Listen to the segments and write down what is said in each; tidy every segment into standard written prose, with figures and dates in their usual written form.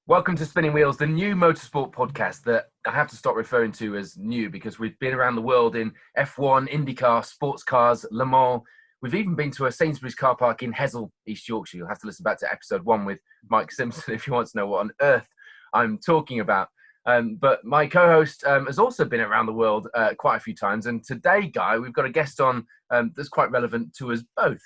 Welcome to Spinning Wheels, the new motorsport podcast that I have to stop referring to as new because we've been around the world in F1, IndyCar, sports cars, Le Mans. We've even been to a Sainsbury's car park in Hessel, East Yorkshire. You'll have to listen back to episode 1 with Mike Simpson if you want to know what on earth I'm talking about. But my co-host has also been around the world quite a few times. And today, Guy, we've got a guest on that's quite relevant to us both.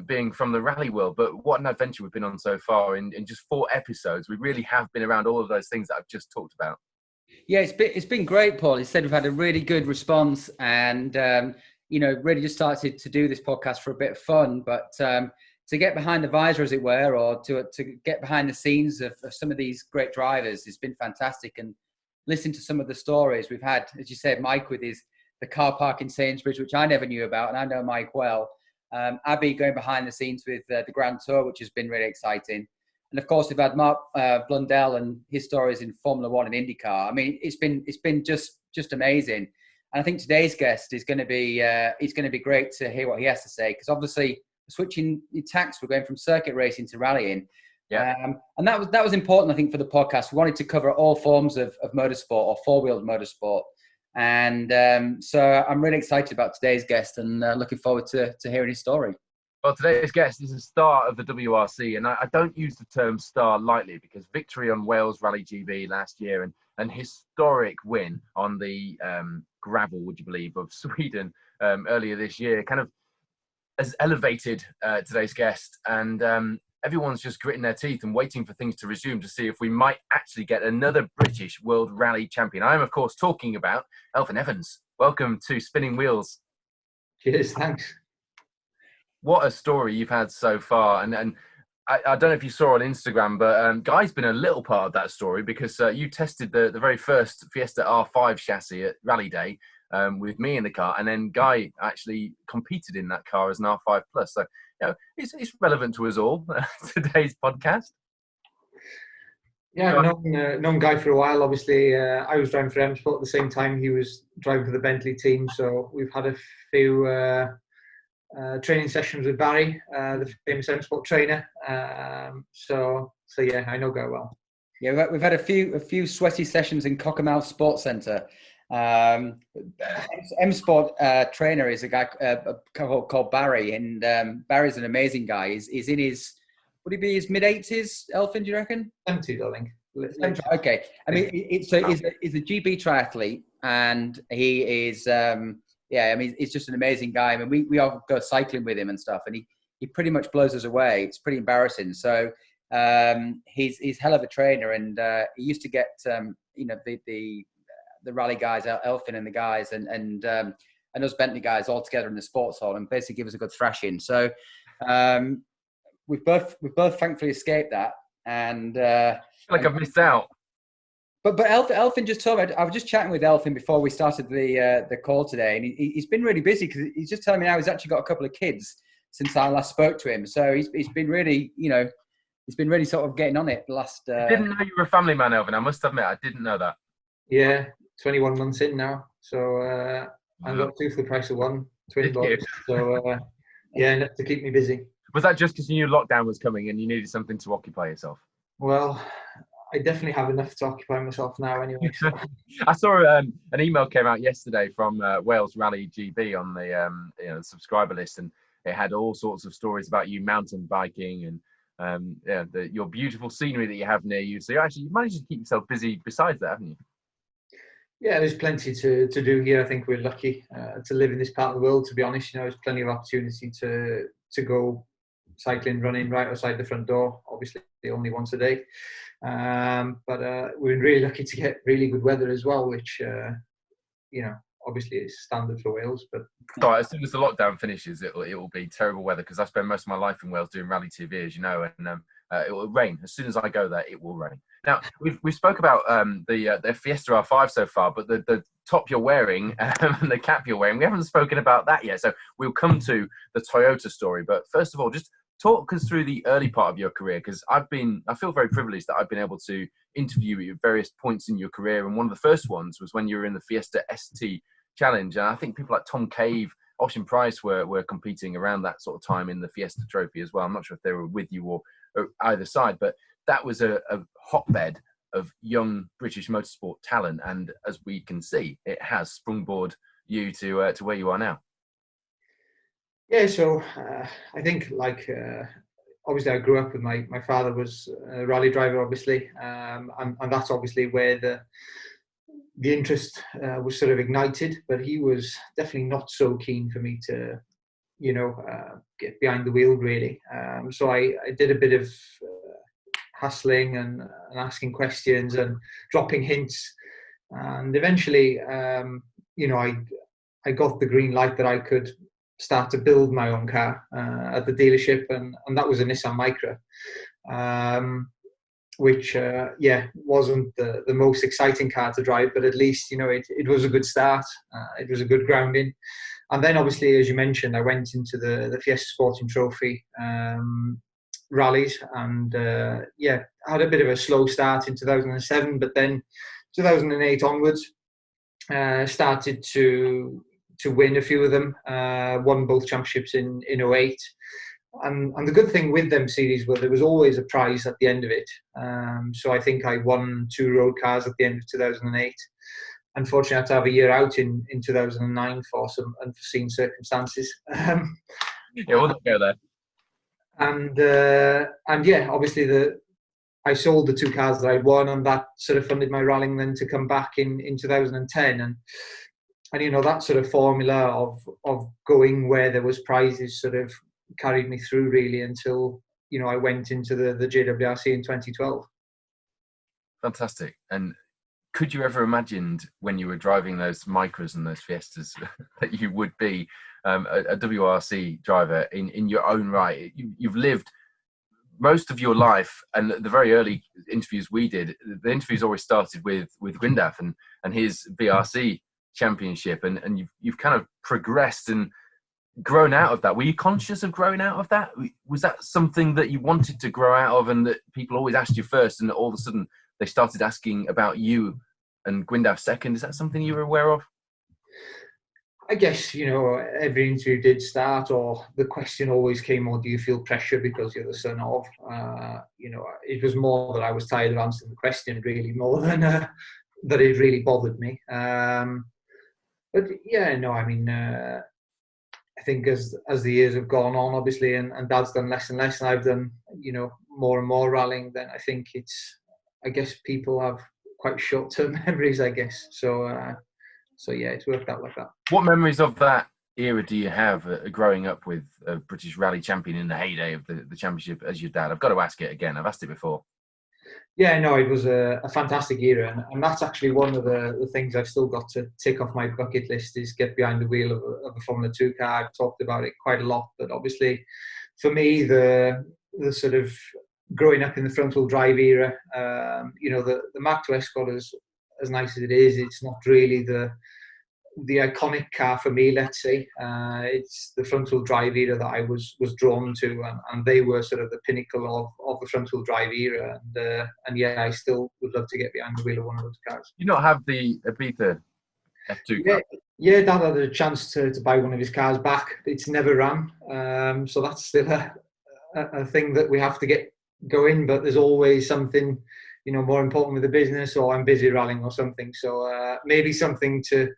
Being from the rally world, but what an adventure we've been on so far in just 4 episodes. We really have been around all of those things that I've just talked about. Yeah, it's been great, Paul. He said we've had a really good response and, really just started to do this podcast for a bit of fun, but to get behind the visor, as it were, or to get behind the scenes of some of these great drivers, it's been fantastic. And listen to some of the stories we've had, as you said, Mike with the car park in Sainsbury's, which I never knew about, and I know Mike well. Abby going behind the scenes with the Grand Tour, which has been really exciting. And of course, we've had Mark Blundell and his stories in Formula One and IndyCar. I mean, it's been just amazing. And I think today's guest is going to be great to hear what he has to say, because obviously switching tacks, we're going from circuit racing to rallying. Yeah. And that was important, I think, for the podcast. We wanted to cover all forms of motorsport or four-wheeled motorsport. And so I'm really excited about today's guest and looking forward to hearing his story. Well, today's guest is a star of the WRC, and I don't use the term star lightly because victory on Wales Rally GB last year and historic win on the gravel, would you believe, of Sweden earlier this year kind of has elevated today's guest. And everyone's just gritting their teeth and waiting for things to resume to see if we might actually get another British World Rally champion. I am, of course, talking about Elfyn Evans. Welcome to Spinning Wheels. Cheers, thanks. What a story you've had so far. And I don't know if you saw on Instagram, but Guy's been a little part of that story because you tested the very first Fiesta R5 chassis at Rally Day with me in the car. And then Guy actually competed in that car as an R5 Plus. So, it's relevant to us all, today's podcast. Yeah, I've known Guy for a while. Obviously, I was driving for M Sport at the same time he was driving for the Bentley team. So we've had a few training sessions with Barry, the famous M Sport trainer. So yeah, I know Guy well. Yeah, we've had a few sweaty sessions in Cockermouth Sports Centre. M Sport trainer is a guy called Barry, and Barry's an amazing guy. He's in his, would he be his mid-80s, Elfyn, do you reckon? 70s, I think. Okay. I mean, he's a GB triathlete, and he is, he's just an amazing guy. I mean, we all go cycling with him and stuff, and he pretty much blows us away. It's pretty embarrassing. So he's hell of a trainer, and he used to get, the rally guys, Elfyn and the guys, and us Bentley guys all together in the sports hall, and basically give us a good thrashing. So we've both thankfully escaped that. And I feel like I've missed out. But Elfyn just told me. I was just chatting with Elfyn before we started the call today, and he's been really busy because he's just telling me now he's actually got a couple of kids since I last spoke to him. So he's been really, he's been really sort of getting on it the last. I didn't know you were a family man, Elfyn. I must admit, I didn't know that. Yeah, 21 months in now. So I've got 2 for the price of 1, twin boys. So enough to keep me busy. Was that just because you knew lockdown was coming and you needed something to occupy yourself? Well, I definitely have enough to occupy myself now anyway. So. I saw an email came out yesterday from Wales Rally GB on the subscriber list, and it had all sorts of stories about you mountain biking and your beautiful scenery that you have near you. So you've managed to keep yourself busy besides that, haven't you? Yeah, there's plenty to do here. I think we're lucky to live in this part of the world, to be honest. There's plenty of opportunity to go cycling, running right outside the front door, obviously only once a day. But we're really lucky to get really good weather as well, which, obviously is standard for Wales. But so as soon as the lockdown finishes, it will be terrible weather because I spend most of my life in Wales doing rally TV, as you know, and it will rain. As soon as I go there, it will rain. Now, we spoke about the Fiesta R5 so far, but the top you're wearing and the cap you're wearing, we haven't spoken about that yet. So we'll come to the Toyota story. But first of all, just talk us through the early part of your career, because I feel very privileged that I've been able to interview you at various points in your career. And one of the first ones was when you were in the Fiesta ST Challenge. And I think people like Tom Cave, Ocean Price were competing around that sort of time in the Fiesta Trophy as well. I'm not sure if they were with you or either side, but that was a hotbed of young British motorsport talent, and as we can see, it has sprungboard you to where you are now. Yeah, so I think obviously I grew up with my father was a rally driver, obviously, and that's obviously where the interest was sort of ignited. But he was definitely not so keen for me to, get behind the wheel really. So I did a bit of hassling and asking questions and dropping hints, and eventually, I got the green light that I could start to build my own car at the dealership, and that was a Nissan Micra, which wasn't the most exciting car to drive, but at least it was a good start. It was a good grounding, and then obviously, as you mentioned, I went into the Fiesta Sporting Trophy rallies, and had a bit of a slow start in 2007, but then 2008 onwards started to win a few of them, won both championships in 08. And the good thing with them series was there was always a prize at the end of it. So I think I won 2 road cars at the end of 2008. Unfortunately, I had to have a year out in 2009 for some unforeseen circumstances. Yeah, we'll not go there. And yeah, obviously I sold the 2 cars that I'd won, and that sort of funded my rallying then to come back in 2010. And that sort of formula of going where there was prizes sort of carried me through really until I went into the JWRC in 2012. Fantastic. And could you ever imagined when you were driving those Micras and those Fiestas that you would be a WRC driver in your own right? You've lived most of your life, and the very early interviews we did, the interviews always started with Gwyndaf and his WRC championship, and you've kind of progressed and grown out of that. Were you conscious of growing out of that? Was that something that you wanted to grow out of, and that people always asked you first, and all of a sudden they started asking about you and Gwyndaf second? Is that something you were aware of? I guess, every interview did start, or the question always came, or do you feel pressure because you're the son of? It was more that I was tired of answering the question, really, more than that it really bothered me. But yeah, no, I mean, I think as the years have gone on, obviously, and Dad's done less and less, and I've done, more and more rallying, then I think I guess people have quite short-term memories, I guess. So yeah, it's worked out like that. What memories of that era do you have growing up with a British rally champion in the heyday of the championship as your dad? I've got to ask it again. I've asked it before. Yeah, no, it was a fantastic era, and that's actually one of the things I've still got to tick off my bucket list, is get behind the wheel of a Formula 2 car. I've talked about it quite a lot, but obviously for me, the sort of growing up in the front-wheel drive era, the Mark II Escort, as nice as it is, it's not really the iconic car for me, let's say. It's the front-wheel drive era that I was drawn to, and they were sort of the pinnacle of the front-wheel drive era. And yeah, I still would love to get behind the wheel of one of those cars. You not have the Ibiza F2 car? Yeah, Dad had a chance to buy one of his cars back. It's never ran, so that's still a thing that we have to get going. But there's always something, more important with the business, or I'm busy rallying or something. So maybe something to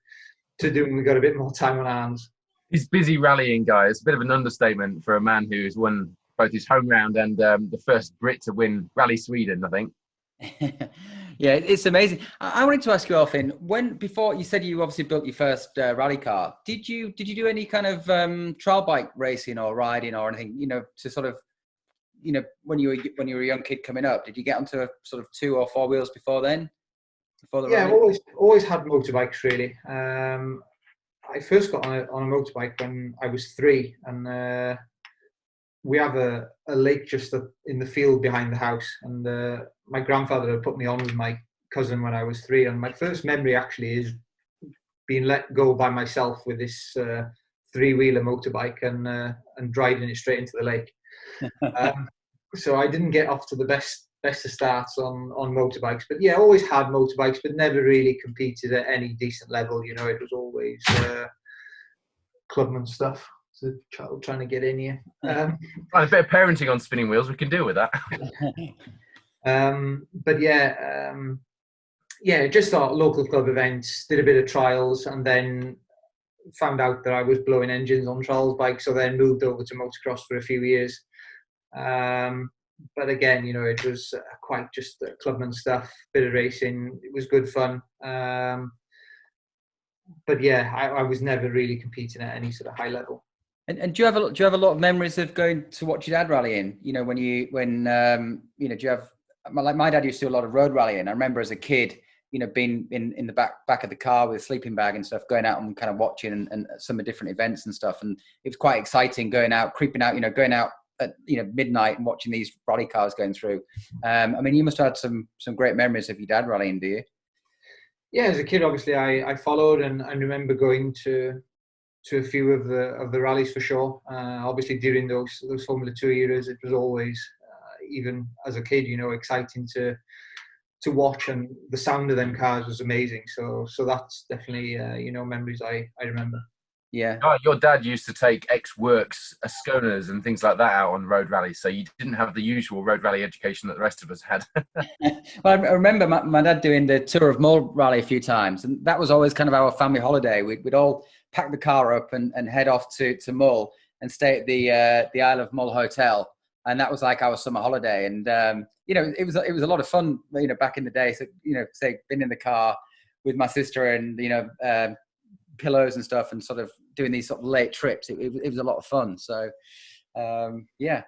do when we've got a bit more time on our hands. He's busy rallying, guy. It's a bit of an understatement for a man who's won both his home round and the first Brit to win Rally Sweden, I think. Yeah, it's amazing. I wanted to ask you, Elfyn, before you said you obviously built your first rally car, did you do any kind of trial bike racing or riding or anything, to sort of, when you were a young kid coming up, did you get onto sort of 2 or 4 wheels before then? Yeah, I've always had motorbikes really. I first got on a motorbike when I was 3, and we have a lake just in the field behind the house, and my grandfather had put me on with my cousin when I was 3, and my first memory actually is being let go by myself with this 3-wheeler motorbike and driving it straight into the lake. So I didn't get off to the best of starts on motorbikes, but yeah, always had motorbikes, but never really competed at any decent level. It was always clubman stuff. It's a child trying to get in here. A bit of parenting on spinning wheels, we can deal with that. But just our local club events, did a bit of trials, and then found out that I was blowing engines on trials bikes, so then moved over to motocross for a few years. But again, it was quite just clubman stuff, bit of racing. It was good fun. But yeah, I was never really competing at any sort of high level. And do you have a lot of memories of going to watch your dad rallying? Do you have, like, my dad used to do a lot of road rallying. I remember as a kid, being in the back of the car with a sleeping bag and stuff, going out and kind of watching and some of different events and stuff. And it was quite exciting going out, creeping out, going out at midnight and watching these rally cars going through. You must have had some great memories of your dad rallying, do you? Yeah, as a kid, obviously, I followed, and I remember going to a few of the rallies for sure. Obviously, during those Formula 2 eras, it was always, even as a kid, exciting to watch, and the sound of them cars was amazing. So that's definitely memories I remember. Yeah. Oh, your dad used to take ex-works Asconas and things like that out on road rallies, so you didn't have the usual road rally education that the rest of us had. Well, I remember my dad doing the Tour of Mull rally a few times, and that was always kind of our family holiday. We'd all pack the car up and head off to Mull and stay at the Isle of Mull Hotel, and that was like our summer holiday. And it was a lot of fun, back in the day. So say being in the car with my sister and pillows and stuff, and sort of doing these sort of late trips. It was a lot of fun. So yeah.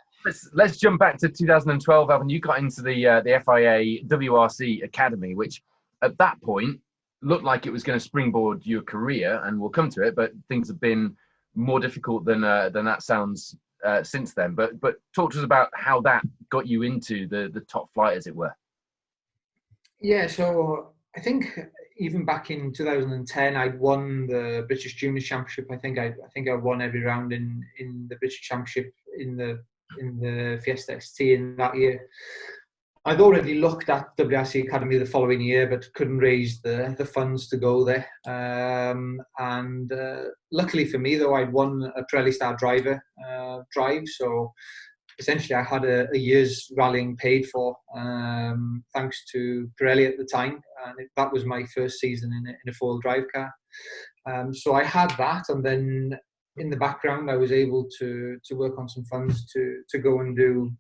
Let's jump back to 2012, Alvin. You got into the FIA WRC Academy, which at that point looked like it was going to springboard your career, and we'll come to it, but things have been more difficult than that sounds since then. But talk to us about how that got you into the top flight, as it were. Yeah, so I think even back in 2010, I'd won the British Junior Championship. I think I won every round in the British Championship in the Fiesta ST in that year. I'd already looked at WRC Academy the following year, but couldn't raise the funds to go there. And luckily for me, though, I'd won a Pirelli Star driver drive. So essentially, I had a year's rallying paid for, thanks to Pirelli at the time. And that was my first season in a four-wheel drive car. So I had that, and then in the background, I was able to work on some funds to go and do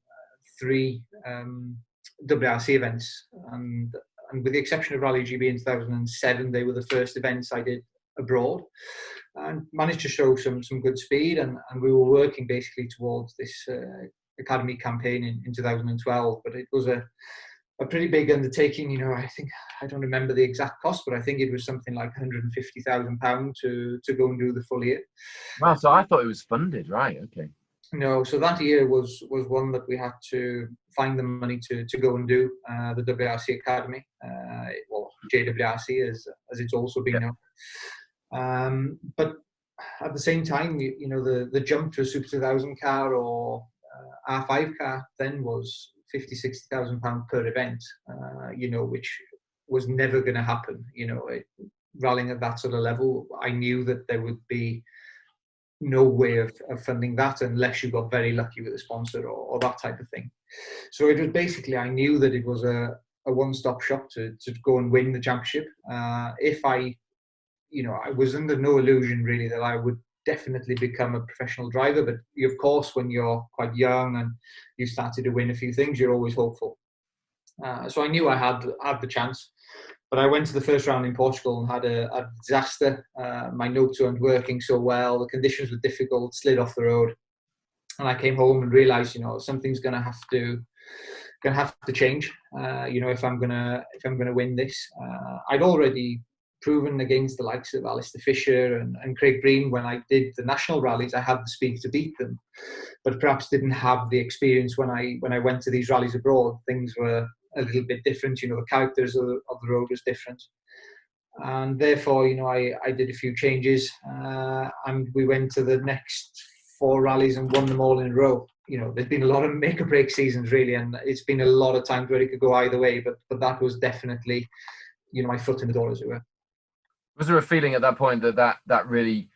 3 WRC events. And with the exception of Rally GB in 2007, they were the first events I did abroad, and managed to show some good speed. And we were working basically towards this academy campaign in 2012. But it was a pretty big undertaking. I don't remember the exact cost, but I think it was something like £150,000 to go and do the full year. Wow, so I thought it was funded, right? Okay. No, so that year was one that we had to find the money to go and do the WRC Academy, or JWRC as it's also been known. But at the same time, the jump to a Super 2000 car or R5 car then was £50,000-60,000 per event, which was never going to happen. Rallying at that sort of level, I knew that there would be no way of funding that unless you got very lucky with a sponsor or that type of thing. So it was basically, I knew that it was a one-stop shop to go and win the championship. If I was under no illusion really that I would definitely become a professional driver, but of course when you're quite young and you started to win a few things, you're always hopeful. So I knew I had the chance. But I went to the first round in Portugal and had a disaster. My notes weren't working so well. The conditions were difficult. Slid off the road, and I came home and realised, something's going to have to change. If I'm gonna win this, I'd already proven against the likes of Alistair Fisher and Craig Breen when I did the national rallies. I had the speed to beat them, but perhaps didn't have the experience when I went to these rallies abroad. Things were a little bit different, the characters of the road was different, and therefore I did a few changes, and we went to the next 4 rallies and won them all in a row. There's been a lot of make or break seasons really, and it's been a lot of times where it could go either way, but that was definitely my foot in the door, as it were. Was there a feeling at that point that really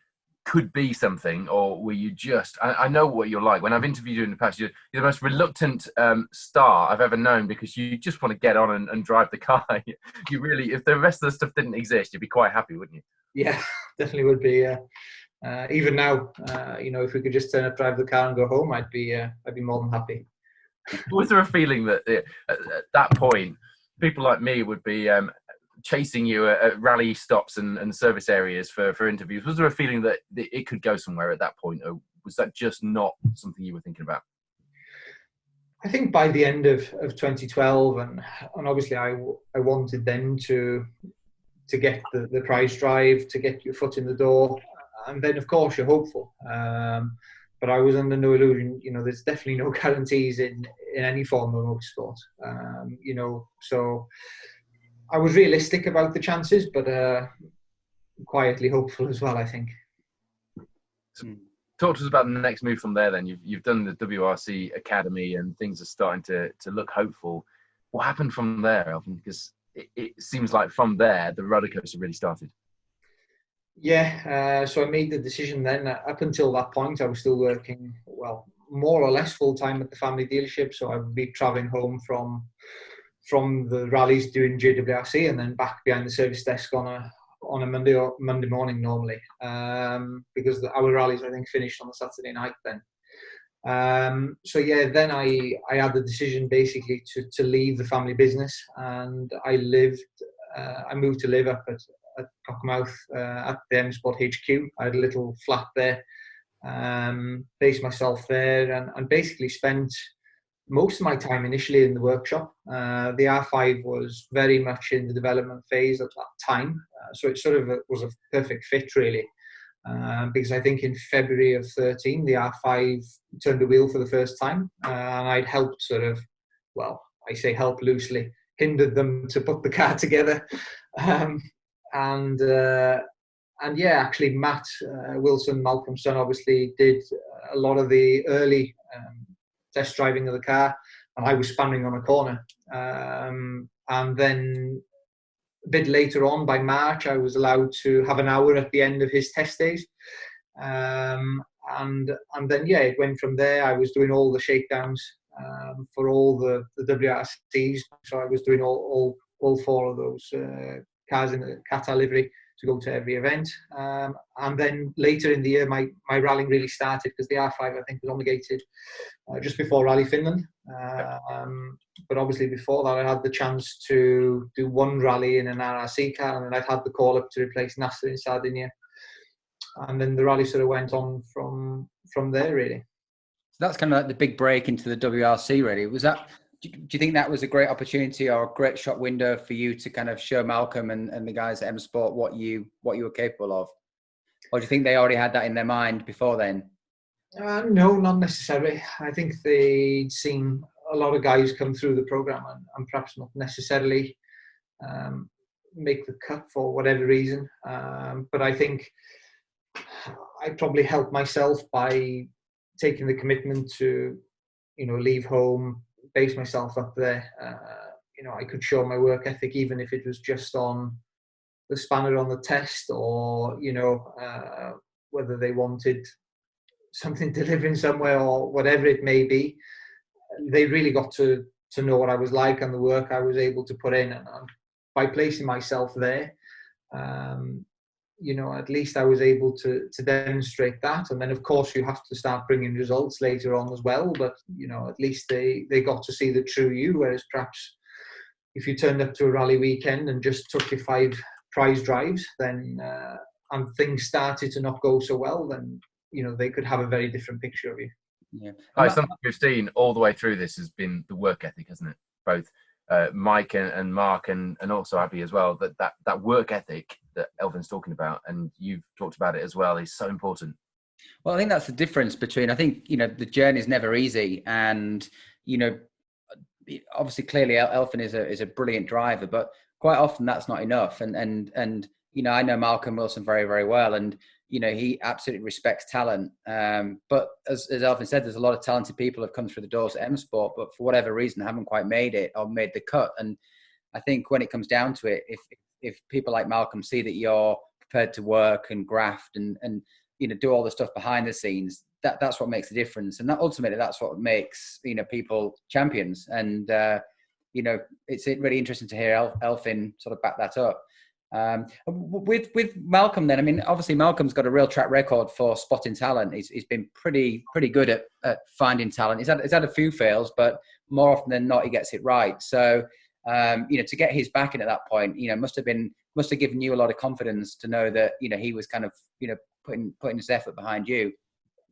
could be something, or were you just? I know what you're like. When I've interviewed you in the past, you're the most reluctant star I've ever known, because you just want to get on and drive the car. You really, if the rest of the stuff didn't exist, you'd be quite happy, wouldn't you? Yeah, definitely would be. Even now, if we could just turn up, drive the car, and go home, I'd be more than happy. Was there a feeling that at that point, people like me would be chasing you at rally stops and service areas for interviews? Was there a feeling that it could go somewhere at that point, or was that just not something you were thinking about? I think by the end of 2012, and obviously I wanted then to get the prize drive, to get your foot in the door, and then of course you're hopeful. But I was under no illusion, there's definitely no guarantees in any form of motorsport. So I was realistic about the chances, but quietly hopeful as well, I think. Talk to us about the next move from there then. You've done the WRC Academy and things are starting to look hopeful. What happened from there, Elfyn? Because it seems like from there, the roller coaster really started. Yeah, so I made the decision then. Up until that point, I was still working, well, more or less full-time at the family dealership. So I would be travelling home from the rallies doing JWRC and then back behind the service desk on a Monday morning normally, because our rallies, I think, finished on a Saturday night then. So yeah, then I had the decision basically to leave the family business, and I moved to live up at Cockermouth at the M Sport HQ. I had a little flat there, based myself there, and basically spent most of my time initially in the workshop. The R5 was very much in the development phase at that time, so it sort of was a perfect fit really, because I think in February of 13 the R5 turned the wheel for the first time, and I'd helped I say help loosely, hindered them to put the car together. And yeah, actually Matt Wilson, Malcolm's son, obviously did a lot of the early test driving of the car, and I was spanning on a corner. And then a bit later on, by March, I was allowed to have an hour at the end of his test days. And then, yeah, it went from there. I was doing all the shakedowns for all the WRCs. So I was doing all four of those cars in the Qatar livery to go to every event. And then later in the year, my rallying really started, because the R5, I think, was obligated just before Rally Finland. But obviously before that, I had the chance to do one rally in an RRC car, and then I'd had the call up to replace Nasser in Sardinia. And then the rally sort of went on from there, really. So that's kind of like the big break into the WRC, really. Was that? Do you think that was a great opportunity or a great shot window for you to kind of show Malcolm and the guys at M Sport what you were capable of? Or do you think they already had that in their mind before then? No, not necessarily. I think they'd seen a lot of guys come through the program and perhaps not necessarily make the cut for whatever reason. But I think I probably helped myself by taking the commitment to, leave home, base myself up there. I could show my work ethic, even if it was just on the spanner on the test, or whether they wanted something delivering somewhere or whatever it may be. They really got to know what I was like and the work I was able to put in, and by placing myself there, at least I was able to demonstrate that. And then of course you have to start bringing results later on as well, but at least they got to see the true you, whereas perhaps if you turned up to a rally weekend and just took your 5 prize drives, then and things started to not go so well, then they could have a very different picture of you. Yeah, something we've seen all the way through this has been the work ethic, hasn't it? Both Mike and Mark and also Abby as well. That work ethic that Elfyn's talking about, and you've talked about it as well, is so important. Well, I think that's the difference between, I think, the journey is never easy, and obviously clearly Elfyn is a brilliant driver, but quite often that's not enough. And I know Malcolm Wilson very, very well, and he absolutely respects talent. But as Elfyn said, there's a lot of talented people have come through the doors at M Sport, but for whatever reason haven't quite made it or made the cut. And I think when it comes down to it, if people like Malcolm see that you're prepared to work and graft and do all the stuff behind the scenes. That's what makes the difference, and ultimately that's what makes people champions. And it's really interesting to hear Elfyn sort of back that up. With Malcolm, then, I mean, obviously Malcolm's got a real track record for spotting talent. He's been pretty good at finding talent. He's had a few fails, but more often than not, he gets it right. So, to get his backing at that point, must have given you a lot of confidence to know that he was kind of putting his effort behind you.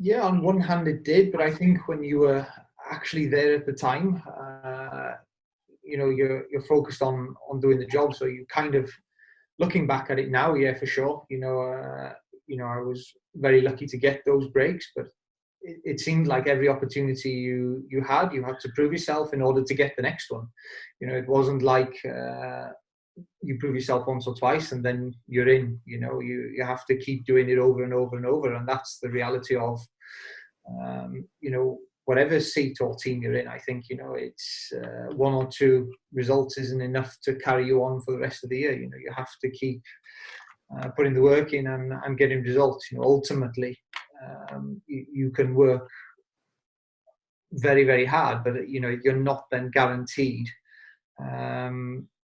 Yeah, on one hand it did, but I think when you were actually there at the time, you're focused on doing the job. So you kind of, looking back at it now, yeah, for sure. I was very lucky to get those breaks, but it seemed like every opportunity you had to prove yourself in order to get the next one. It wasn't like you prove yourself once or twice and then you're in. You have to keep doing it over and over and over, and that's the reality of whatever seat or team you're in. I think it's one or two results isn't enough to carry you on for the rest of the year. You have to keep putting the work in and getting results. Ultimately, you can work very, very hard, but you're not then guaranteed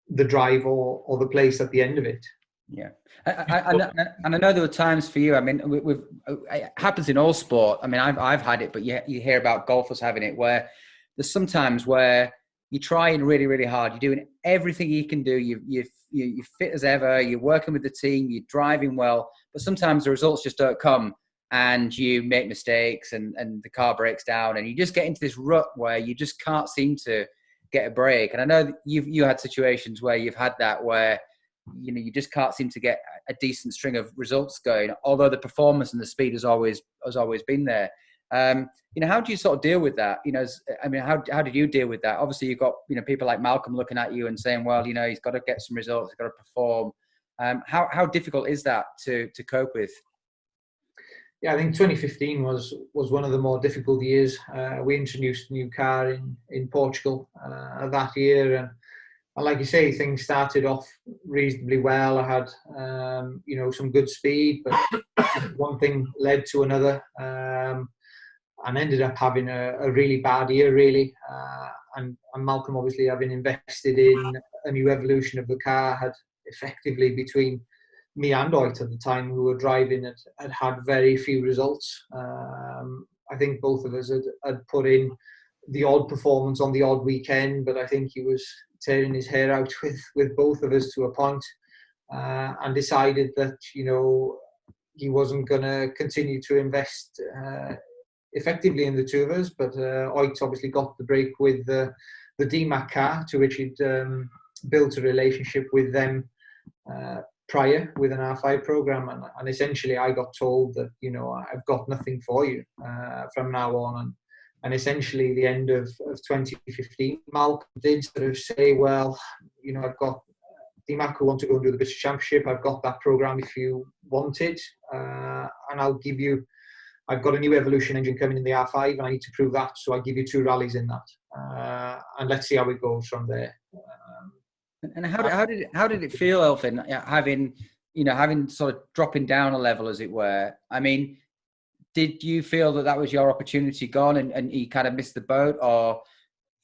the drive or the place at the end of it. Yeah, and I know there were times for you. I mean, it happens in all sport. I mean, I've had it, but you hear about golfers having it, where there's sometimes where you're trying really, really hard. You're doing everything you can do. You're fit as ever. You're working with the team. You're driving well, but sometimes the results just don't come, and you make mistakes, and the car breaks down, and you just get into this rut where you just can't seem to get a break. And I know that you had situations where you've had that, where you just can't seem to get a decent string of results going, although the performance and the speed has always been there. How do you sort of deal with that? How did you deal with that? Obviously, you've got people like Malcolm looking at you and saying, well, he's got to get some results, he's got to perform. How difficult is that to cope with? Yeah, I think 2015 was one of the more difficult years. We introduced a new car in Portugal that year, and like you say, things started off reasonably well. I had, some good speed, but one thing led to another, and ended up having a really bad year, really. And Malcolm, obviously, having invested in a new evolution of the car, had effectively, between me and Oit at the time, who were driving it, had very few results. I think both of us had put in the odd performance on the odd weekend, but I think he was tearing his hair out with both of us to a point, and decided that he wasn't going to continue to invest effectively in the two of us. But Oit obviously got the break with the DMAC car, to which he'd built a relationship with them prior with an R5 program, and essentially I got told that I've got nothing for you from now on. And essentially, the end of 2015, Malcolm did sort of say, well, I've got DMAC who want to go and do the British Championship. I've got that program if you want it. And I've got a new Evolution engine coming in the R5, and I need to prove that. So I'll give you 2 rallies in that. And let's see how it goes from there. And how did it feel, Elfyn, having sort of dropping down a level, as it were? I mean, did you feel that was your opportunity gone and you kind of missed the boat? Or,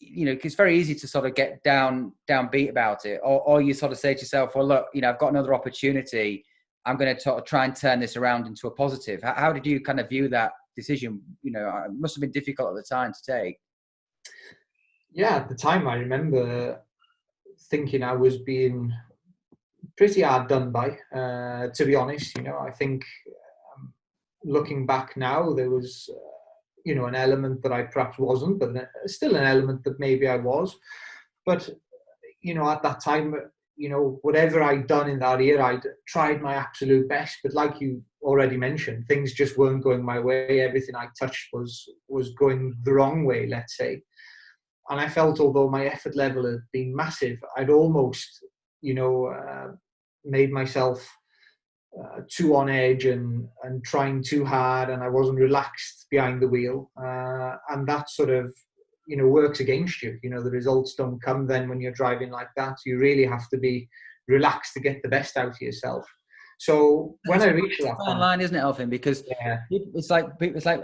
it's very easy to sort of get downbeat about it. Or you sort of say to yourself, well, look, I've got another opportunity. I'm going to sort of try and turn this around into a positive. How did you kind of view that decision? It must have been difficult at the time to take. Yeah, at the time I remember thinking I was being pretty hard done by, to be honest. I think looking back now, there was, an element that I perhaps wasn't, but still an element that maybe I was. But, at that time, whatever I'd done in that year, I'd tried my absolute best. But like you already mentioned, things just weren't going my way. Everything I touched was going the wrong way, let's say. And I felt, although my effort level had been massive, I'd almost, made myself too on edge and trying too hard, and I wasn't relaxed behind the wheel. And that sort of, works against you. The results don't come then when you're driving like that. You really have to be relaxed to get the best out of yourself. So when I reached that fine line, isn't it, Elfyn? Because yeah, it's like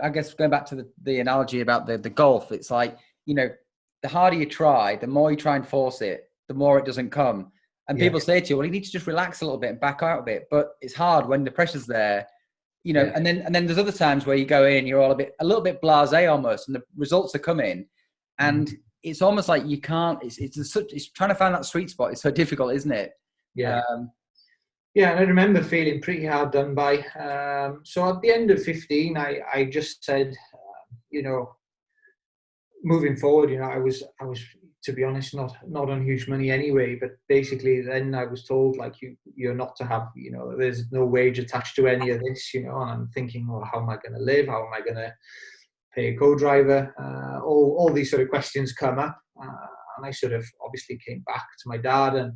I guess going back to the analogy about the golf. It's like, the harder you try, the more you try and force it, the more it doesn't come. And yeah, people say to you, well, you need to just relax a little bit and back out a bit. But it's hard when the pressure's there, yeah. and then there's other times where you go in, you're a little bit blasé almost, and the results are coming, and it's almost like you can't. It's trying to find that sweet spot. It's so difficult, isn't it? Yeah. Yeah, and I remember feeling pretty hard done by. So at the end of 15, I just said, moving forward, I was to be honest not on huge money anyway. But basically, then I was told like you're not to have, there's no wage attached to any of this, and I'm thinking, well, how am I going to live? How am I going to pay a co-driver? All these sort of questions come up, and I sort of obviously came back to my dad and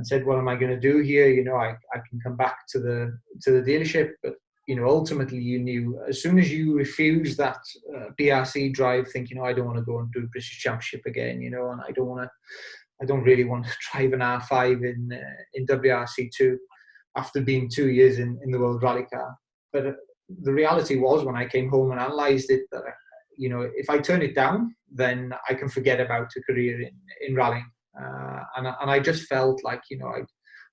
said, what am I going to do here? I can come back to the dealership, but ultimately you knew as soon as you refused that WRC drive, thinking, I don't want to go and do British Championship again, and I don't really want to drive an R5 in WRC2 after being 2 years in the World Rally Car. But the reality was, when I came home and analysed it, that if I turn it down, then I can forget about a career in rallying. And I just felt like, I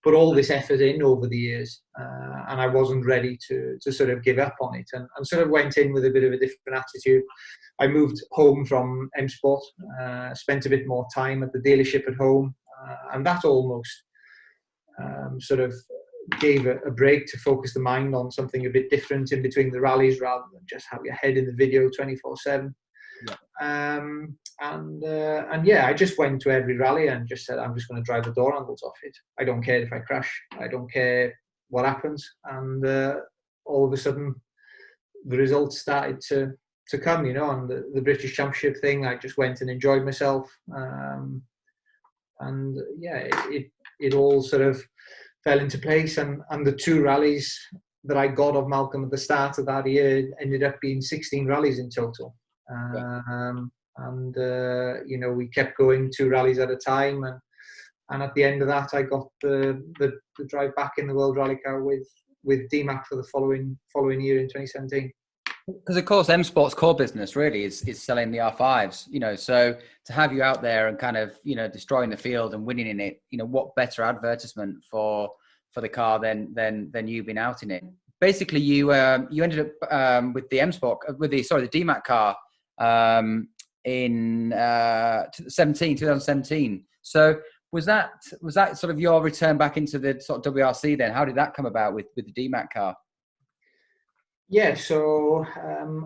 put all this effort in over the years, and I wasn't ready to sort of give up on it, and sort of went in with a bit of a different attitude. I moved home from M Sport, spent a bit more time at the dealership at home, and that almost sort of gave a break to focus the mind on something a bit different in between the rallies, rather than just have your head in the video 24/7. And yeah, I just went to every rally and just said, I'm just going to drive the door handles off it. I don't care if I crash. I don't care what happens. And all of a sudden, the results started to come, and the British Championship thing, I just went and enjoyed myself. And yeah, it all sort of fell into place. And the 2 rallies that I got of Malcolm at the start of that year ended up being 16 rallies in total. We kept going 2 rallies at a time, and at the end of that, I got the drive back in the World Rally Car with DMAC for the following year in 2017. Because of course, M Sport's core business really is selling the R5s. So to have you out there and kind of destroying the field and winning in it, what better advertisement for the car than you being out in it. Basically, you ended up with the M Sport with the DMAC car. In 2017. So was that sort of your return back into the sort of WRC then? How did that come about with the DMAC car? Yeah, so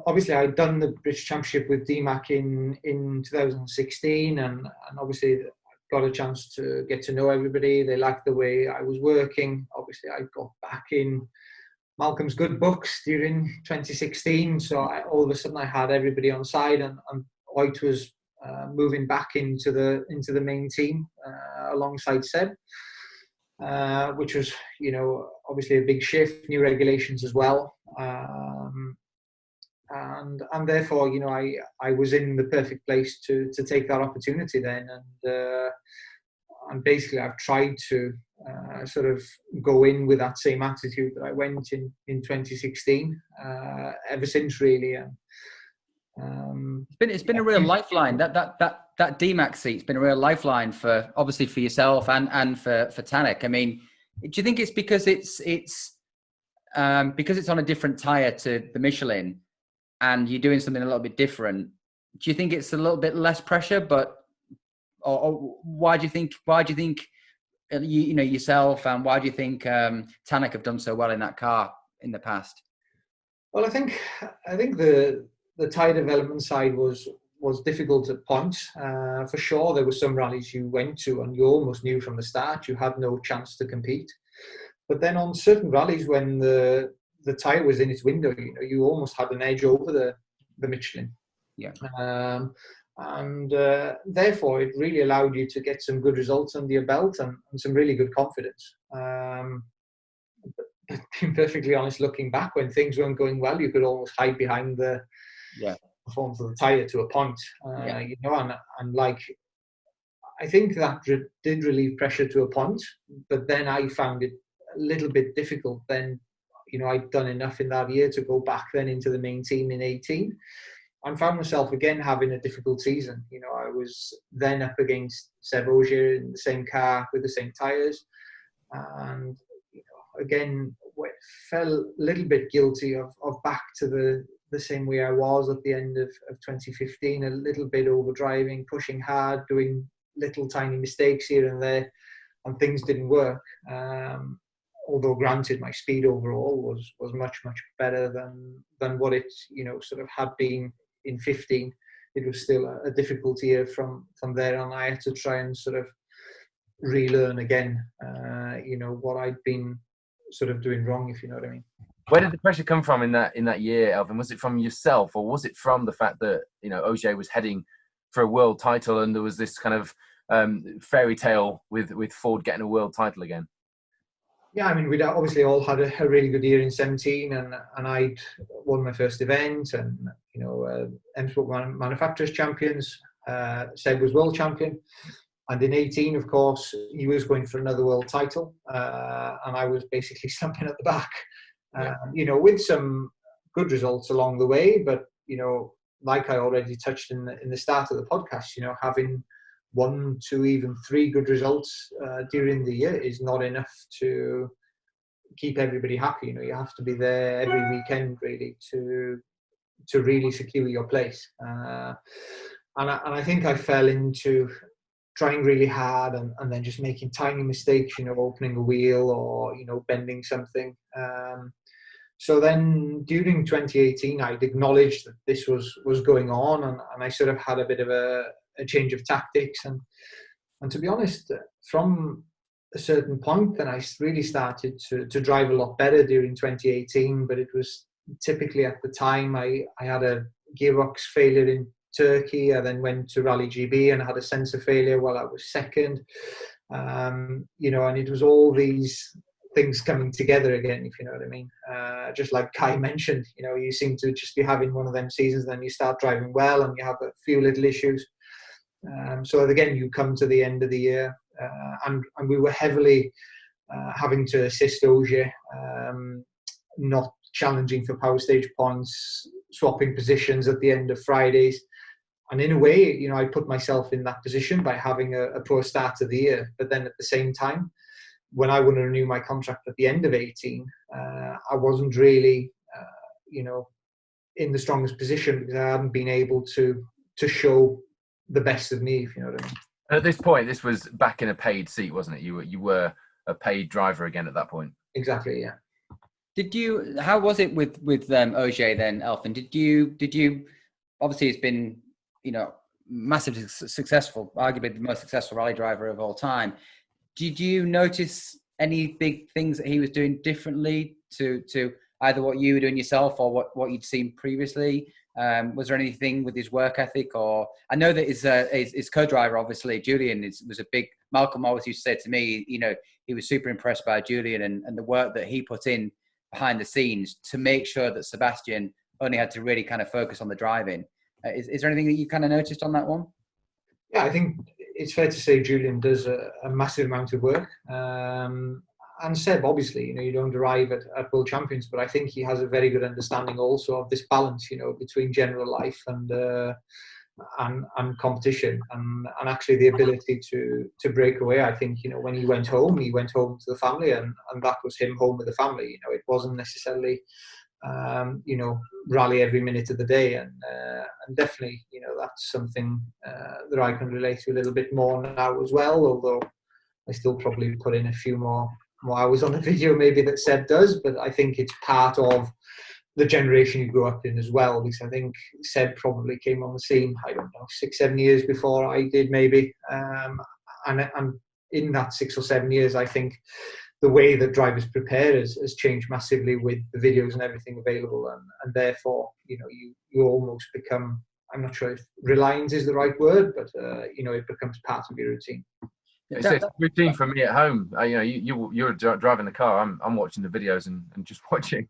obviously I'd done the British Championship with DMAC in 2016, and obviously got a chance to get to know everybody. They liked the way I was working. Obviously I got back in Malcolm's good books during 2016, so all of a sudden I had everybody on side, and White was moving back into the main team alongside Seb, which was obviously a big shift, new regulations as well, and therefore I was in the perfect place to take that opportunity then, and basically I've tried to sort of go in with that same attitude that I went in 2016 ever since, really. And it's been a real lifeline. That DMAC seat's been a real lifeline for obviously for yourself and for Tanak. I mean, do you think it's because it's on a different tyre to the Michelin, and you're doing something a little bit different? Do you think it's a little bit less pressure, or why do you think yourself, and why do you think Tanak have done so well in that car in the past? Well, I think the tyre development side was difficult at points. For sure, there were some rallies you went to and you almost knew from the start you had no chance to compete. But then on certain rallies, when the tyre was in its window, you almost had an edge over the Michelin. Yeah. And therefore, it really allowed you to get some good results under your belt and some really good confidence. But being perfectly honest, looking back, when things weren't going well, you could almost hide behind the performance of the tyre to a point. And like, I think that did relieve pressure to a point, but then I found it little bit difficult, then, I'd done enough in that year to go back then into the main team in 18. And found myself again having a difficult season. I was then up against Seb Ogier in the same car with the same tyres. And, again, felt a little bit guilty of back to the same way I was at the end of 2015, a little bit overdriving, pushing hard, doing little tiny mistakes here and there, and things didn't work. Although granted, my speed overall was much, much better than what it, sort of had been in 15. It was still a difficult year from there on. I had to try and sort of relearn again, what I'd been sort of doing wrong, if you know what I mean. Where did the pressure come from in that year, Elfyn? Was it from yourself, or was it from the fact that Ogier was heading for a world title, and there was this kind of fairy tale with Ford getting a world title again? Yeah, I mean, we'd obviously all had a really good year in 17, and I'd won my first event, and M-Sport Manufacturers Champions. Seb was world champion. And in 18, of course, he was going for another world title, and I was basically slumping at the back, with some good results along the way. But, like I already touched in the start of the podcast, having 1, 2, even 3 good results during the year is not enough to keep everybody happy. You have to be there every weekend, really, to really secure your place. And I think I fell into trying really hard and then just making tiny mistakes, opening a wheel or, bending something. So then during 2018, I'd acknowledged that this was going on, and I sort of had a bit of a change of tactics. And to be honest, from a certain point, then I really started to drive a lot better during 2018, but it was typically at the time I had a gearbox failure in Turkey. I then went to Rally GB and had a sensor failure while I was second. And it was all these things coming together again, if you know what I mean. Just like Kai mentioned, you seem to just be having one of them seasons, then you start driving well and you have a few little issues. So again, you come to the end of the year, and we were heavily having to assist Ogier, not challenging for power stage points, swapping positions at the end of Fridays. And in a way, I put myself in that position by having a poor start to the year. But then at the same time, when I want to renew my contract at the end of 18, I wasn't really, in the strongest position because I hadn't been able to show the best of me, if you know what I mean. And at this point, this was back in a paid seat, wasn't it? You were a paid driver again at that point. Exactly, yeah. How was it with Ogier then, Elfyn? Did you obviously it's been, massively successful, arguably the most successful rally driver of all time. Did you notice any big things that he was doing differently to either what you were doing yourself or what you'd seen previously? Was there anything with his work ethic? Or I know that his co-driver, obviously, Julian, was a big. Malcolm always used to say to me, he was super impressed by Julian and the work that he put in behind the scenes to make sure that Sebastian only had to really kind of focus on the driving. Is there anything that you kind of noticed on that one? Yeah, I think it's fair to say Julian does a massive amount of work. And Seb, obviously, you don't arrive at world champions, but I think he has a very good understanding also of this balance, between general life and competition, and actually the ability to break away. I think, when he went home to the family, and that was him home with the family. It wasn't necessarily, rally every minute of the day, and definitely, that's something that I can relate to a little bit more now as well, although I still probably put in a few more hours on the video maybe that Seb does, but I think it's part of the generation you grew up in as well, because I think Seb probably came on the scene, 6-7 years before I did maybe, and in that 6 or 7 years, I think the way that drivers prepare has changed massively with the videos and everything available, and therefore, you almost become, I'm not sure if reliant is the right word, but it becomes part of your routine. It's a routine for me at home. You're driving the car. I'm watching the videos and just watching.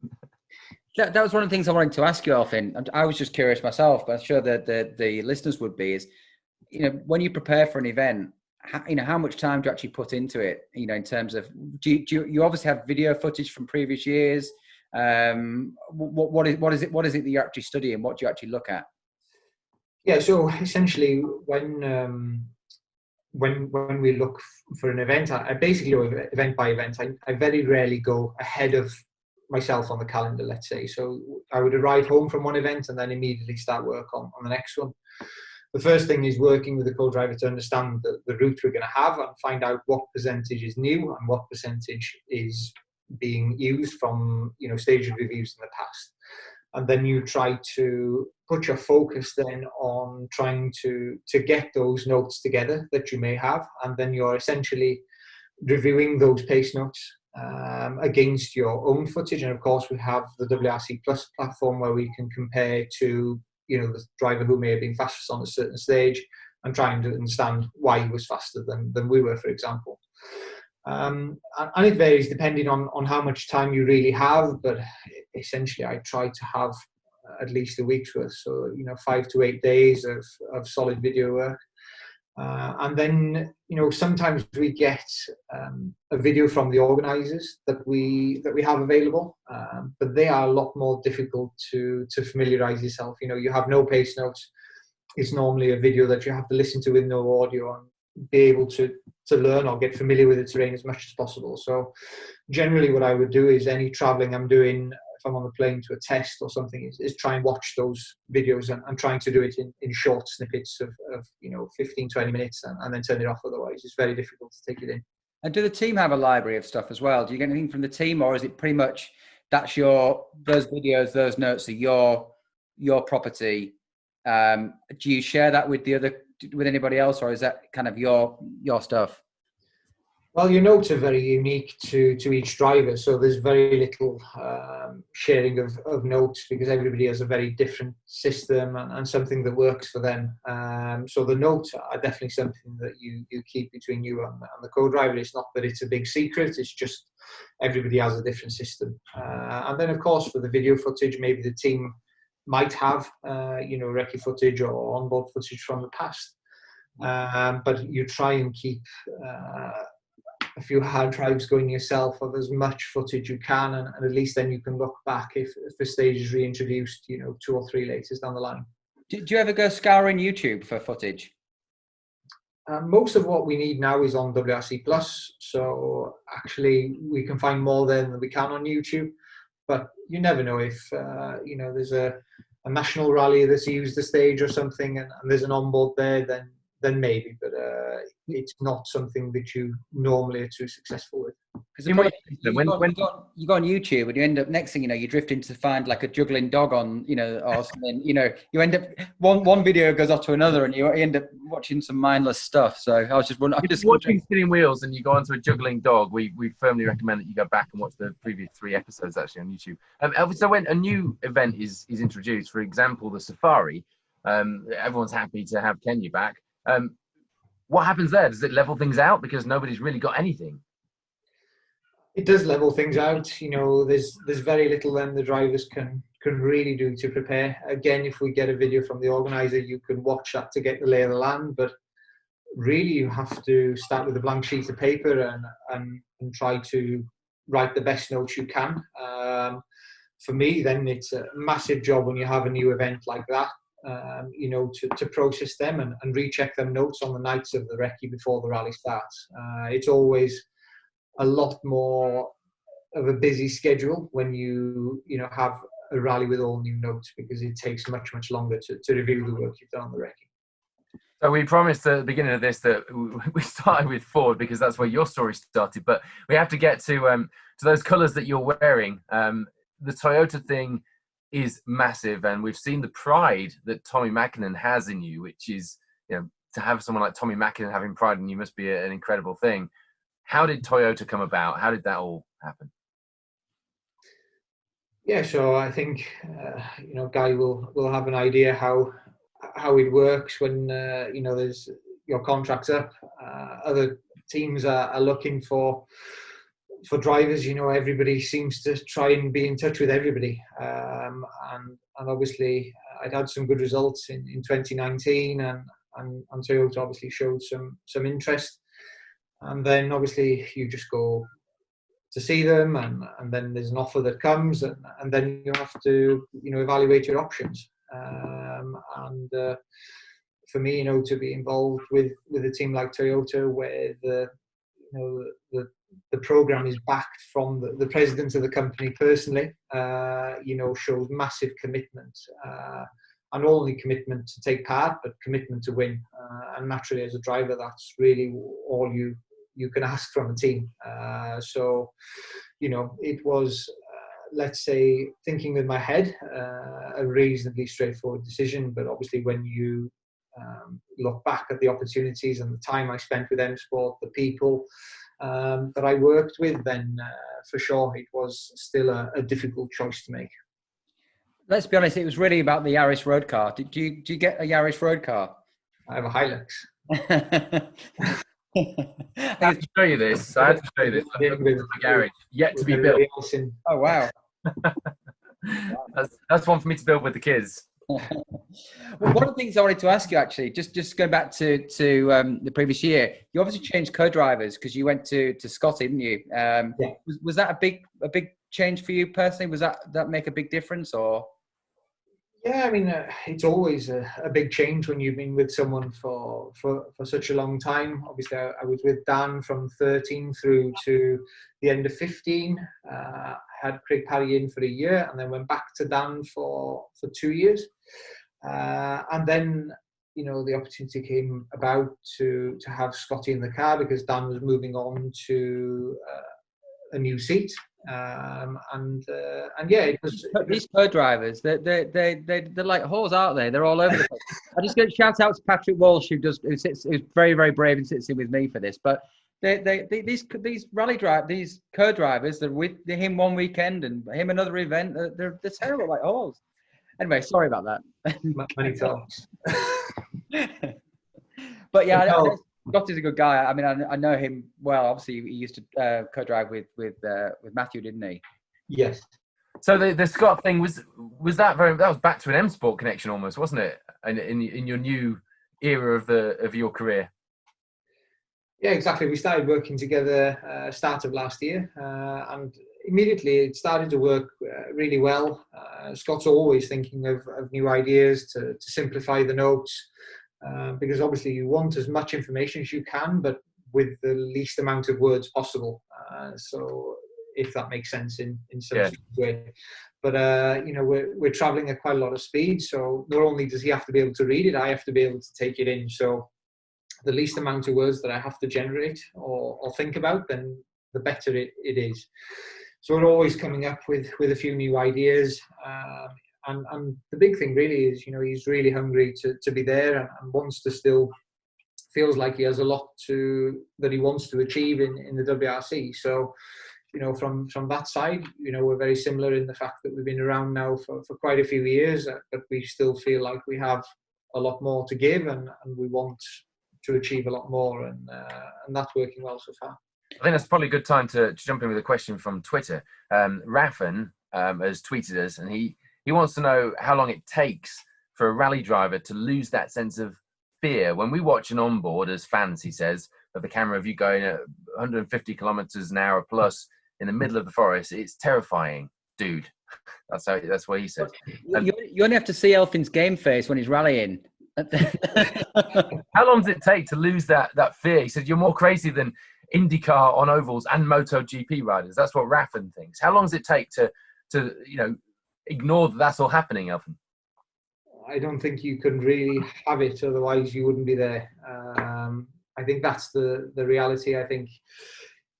That was one of the things I wanted to ask you, Elfyn. I was just curious myself, but I'm sure that the listeners would be. Is when you prepare for an event, how much time do you actually put into it? In terms of, you obviously have video footage from previous years. What is it that you're actually studying? What do you actually look at? Yeah, so essentially, when we look for an event, I basically go event by event. I very rarely go ahead of myself on the calendar, let's say. So I would arrive home from one event and then immediately start work on the next one. The first thing is working with the co-driver to understand the route we're going to have and find out what percentage is new and what percentage is being used from stages we've used in the past. And then you try to put your focus then on trying to get those notes together that you may have, and then you're essentially reviewing those pace notes against your own footage. And of course we have the WRC Plus platform where we can compare to the driver who may have been fastest on a certain stage and trying to understand why he was faster than we were, for example. And it varies depending on how much time you really have, but essentially I try to have at least a week's worth, so 5 to 8 days of solid video work. And then sometimes we get a video from the organisers that we have available, but they are a lot more difficult to familiarise yourself. You have no pace notes. It's normally a video that you have to listen to with no audio and be able to learn or get familiar with the terrain as much as possible. So generally what I would do is any travelling I'm doing, if I'm on the plane to a test or something, is try and watch those videos and trying to do it in short snippets of 15, 20 minutes and then turn it off. Otherwise it's very difficult to take it in. And do the team have a library of stuff as well? Do you get anything from the team, or is it pretty much those videos, those notes are your property? Do you share that with anybody else, or is that kind of your stuff? Well, your notes are very unique to each driver, so there's very little sharing of notes because everybody has a very different system and something that works for them. So the notes are definitely something that you keep between you and the co-driver. It's not that it's a big secret, it's just everybody has a different system. And then, of course, for the video footage, maybe the team might have, recce footage or onboard footage from the past. But you try and keep a few hard drives going yourself of as much footage you can, and at least then you can look back if the stage is reintroduced, 2 or 3 laters down the line. Do you ever go scouring YouTube for footage? Most of what we need now is on WRC Plus, so actually we can find more there than we can on YouTube. But you never know if there's a national rally that's used the stage or something, and there's an onboard there, then maybe. But it's not something that you normally are too successful with. Because you go on YouTube and you end up, next thing you know, you drift into find like a juggling dog on, or something. You end up one video goes off to another, and you end up watching some mindless stuff. So I was just wondering, watching spinning wheels and you go onto a juggling dog. We firmly recommend that you go back and watch the previous 3 episodes actually on YouTube. So when a new event is introduced, for example, the safari, everyone's happy to have Kenya back. What happens there? Does it level things out because nobody's really got anything? It does level things out. There's very little then the drivers can really do to prepare. Again, if we get a video from the organizer, you can watch that to get the lay of the land, but really you have to start with a blank sheet of paper and try to write the best notes you can. For me, then it's a massive job when you have a new event like that. To process them and recheck them notes on the nights of the recce before the rally starts. It's always a lot more of a busy schedule when you have a rally with all new notes, because it takes much longer to review the work you've done on the recce. So we promised at the beginning of this that we started with Ford because that's where your story started, but we have to get to those colours that you're wearing. The Toyota thing is massive, and we've seen the pride that Tommy Mäkinen has in you, which is, to have someone like Tommy Mäkinen having pride in you must be an incredible thing. How did Toyota come about? How did that all happen? Yeah, so I think Guy will have an idea how it works when there's your contract's up. Other teams are looking for drivers. Everybody seems to try and be in touch with everybody, and obviously I'd had some good results in 2019, and and Toyota obviously showed some interest. And then obviously you just go to see them, and then there's an offer that comes, and then you have to evaluate your options. And for me, to be involved with a team like Toyota, where the program is backed from the president of the company personally, shows massive commitment, and not only commitment to take part, but commitment to win. And naturally, as a driver, that's really all you can ask from a team. So it was, let's say, thinking with my head, a reasonably straightforward decision. But obviously, when you look back at the opportunities and the time I spent with M Sport, the people that I worked with, then for sure it was still a difficult choice to make. Let's be honest, it was really about the Yaris road car. Did you get a Yaris road car? I have a Hilux. I had to show you this. I had to show you this. My garage, yet to be built. Oh wow! That's one for me to build with the kids. Well, one of the things I wanted to ask you, actually, just going back to the previous year, you obviously changed co-drivers because you went to Scotty, didn't you? Yeah. Was that a big change for you personally? Was that make a big difference, or? Yeah, I mean, it's always a big change when you've been with someone for such a long time. Obviously, I was with Dan from 13 through to the end of 15. Had Craig Parry in for a year, and then went back to Dan for 2 years. And then, the opportunity came about to have Scotty in the car because Dan was moving on to a new seat. And yeah, it was these co-drivers. They're like whores, aren't they? They're all over the place. I just get shout out to Patrick Walsh, who's very, very brave and sits in with me for this. But these rally these co-drivers, they're with him one weekend and him another event. They're terrible, like whores. Anyway, sorry about that. Many times. But yeah. Scotty's a good guy. I mean, I know him well. Obviously, he used to co-drive with Matthew, didn't he? Yes. So the Scott thing was that was back to an M Sport connection almost, wasn't it? In your new era of your career. Yeah, exactly. We started working together start of last year, and immediately it started to work really well. Scott's always thinking of new ideas to simplify the notes. Because obviously you want as much information as you can, but with the least amount of words possible. So if that makes sense in some way. But we're traveling at quite a lot of speed, so not only does he have to be able to read it, I have to be able to take it in. So the least amount of words that I have to generate or think about, then the better it is. So we're always coming up with a few new ideas. And the big thing really is, he's really hungry to be there and wants to still, feels like he has a lot that he wants to achieve in the WRC. So, from that side, we're very similar in the fact that we've been around now for quite a few years, but we still feel like we have a lot more to give and we want to achieve a lot more. And that's working well so far. I think that's probably a good time to jump in with a question from Twitter. Raffin has tweeted us, and he wants to know how long it takes for a rally driver to lose that sense of fear. When we watch an onboard as fans, he says, of the camera of you going at 150 kilometers an hour plus in the middle of the forest, it's terrifying, dude. That's what he said. You only have to see Elfyn's game face when he's rallying. How long does it take to lose that fear? He said, you're more crazy than IndyCar on ovals and MotoGP riders. That's what Raffin thinks. How long does it take to ignore that's all happening, Elfyn? I don't think you can really have it, otherwise you wouldn't be there. I think that's the reality. I think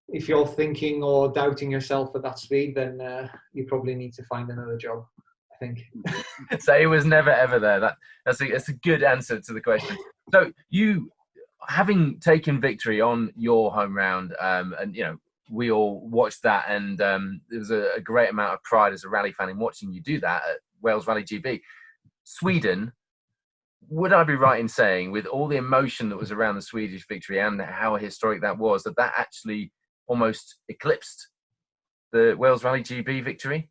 if you're thinking or doubting yourself at that speed, then you probably need to find another job, I think. So he was never ever there. That's a good answer to the question. So you, having taken victory on your home round, and we all watched that, and there was a great amount of pride as a rally fan in watching you do that at Wales Rally GB. Sweden, would I be right in saying, with all the emotion that was around the Swedish victory and how historic that was, that actually almost eclipsed the Wales Rally GB victory?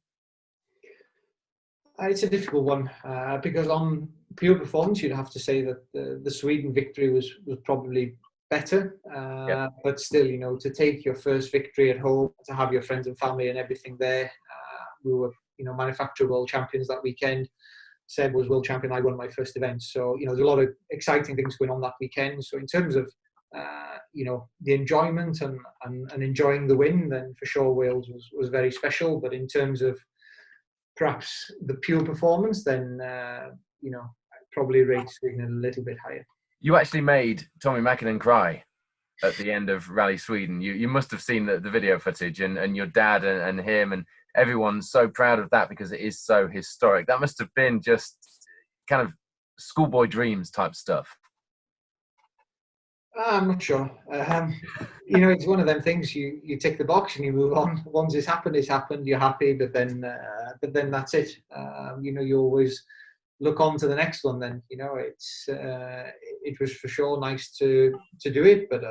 It's a difficult one because on pure performance, you'd have to say that the Sweden victory was probably better. But still, you know, to take your first victory at home, to have your friends and family and everything there. We were, you know, manufacturer world champions that weekend. Seb was world champion. I won my first event. So, you know, there's a lot of exciting things going on that weekend. So in terms of, you know, the enjoyment and enjoying the win, then for sure Wales was very special. But in terms of perhaps the pure performance, then, you know, I'd probably rate Sweden a little bit higher. You actually made Tommy Mäkinen cry at the end of Rally Sweden. You must have seen the video footage, and your dad and him and everyone's so proud of that because it is so historic. That must have been just kind of schoolboy dreams type stuff. I'm not sure. You know, it's one of them things. You tick the box and you move on. Once it's happened, you're happy. But then that's it. You know, you always look on to the next one. Then, you know, it was for sure nice to do it, but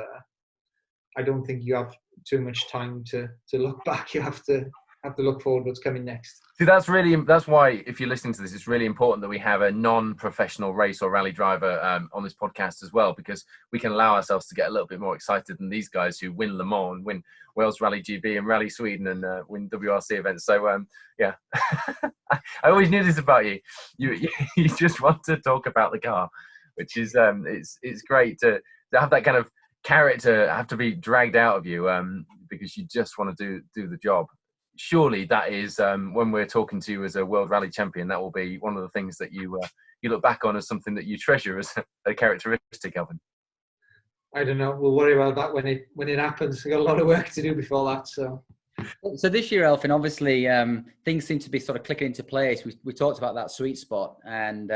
I don't think you have too much time to look back. You have to look forward what's coming next. See, that's why, if you're listening to this, it's really important that we have a non-professional race or rally driver on this podcast as well, because we can allow ourselves to get a little bit more excited than these guys who win Le Mans, win Wales Rally GB and Rally Sweden, and win WRC events. So yeah, I always knew this about you. You just want to talk about the car, which is it's great to have that kind of character have to be dragged out of you because you just want to do the job. Surely that is when we're talking to you as a world rally champion, that will be one of the things that you look back on as something that you treasure as a characteristic, Elfyn. I don't know. We'll worry about that when it happens. We've got a lot of work to do before that. So this year, Elfyn, obviously things seem to be sort of clicking into place. We talked about that sweet spot, and